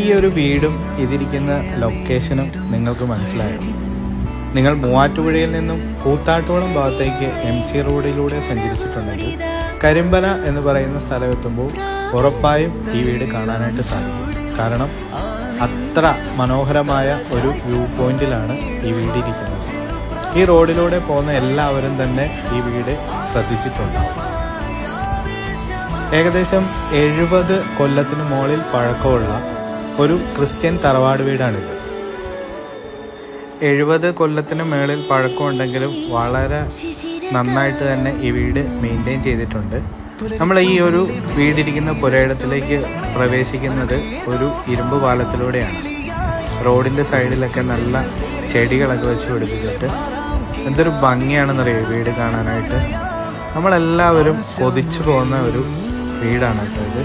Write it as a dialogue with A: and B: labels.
A: ഈ ഒരു വീടും ഇതിരിക്കുന്ന ലൊക്കേഷനും നിങ്ങൾക്ക് മനസ്സിലായോ? നിങ്ങൾ മൂവാറ്റുപുഴയിൽ നിന്നും കൂത്താട്ടോളം ഭാഗത്തേക്ക് MC റോഡിലൂടെ സഞ്ചരിച്ചിട്ടുണ്ടെങ്കിൽ കരിമ്പന എന്ന് പറയുന്ന സ്ഥലമെത്തുമ്പോൾ ഉറപ്പായും ഈ വീട് കാണാനായിട്ട് സാധിക്കും. കാരണം അത്ര മനോഹരമായ ഒരു വ്യൂ പോയിന്റിലാണ് ഈ വീട് ഇരിക്കുന്നത്. ഈ റോഡിലൂടെ പോകുന്ന എല്ലാവരും തന്നെ ഈ വീട് ശ്രദ്ധിച്ചിട്ടുണ്ടാവും. ഏകദേശം 70 കൊല്ലത്തിന് മുകളിൽ പഴക്കമുള്ള ഒരു ക്രിസ്ത്യൻ തറവാട് വീടാണിത്. 70 കൊല്ലത്തിന് മുകളിൽ പഴക്കമുണ്ടെങ്കിലും വളരെ നന്നായിട്ട് തന്നെ ഈ വീട് മെയിൻറ്റെയിൻ ചെയ്തിട്ടുണ്ട്. നമ്മൾ ഈ ഒരു വീടിരിക്കുന്ന പുരയിടത്തിലേക്ക് പ്രവേശിക്കുന്നത് ഒരു ഇരുമ്പ് പാലത്തിലൂടെയാണ്. റോഡിൻ്റെ സൈഡിലൊക്കെ നല്ല ചെടികളൊക്കെ വെച്ച് പിടിപ്പിച്ചിട്ട് എന്തൊരു ഭംഗിയാണെന്നറിയോ വീട് കാണാനായിട്ട്. നമ്മളെല്ലാവരും കൊതിച്ചു പോകുന്ന ഒരു വീടാണ് കേട്ടോ ഇത്.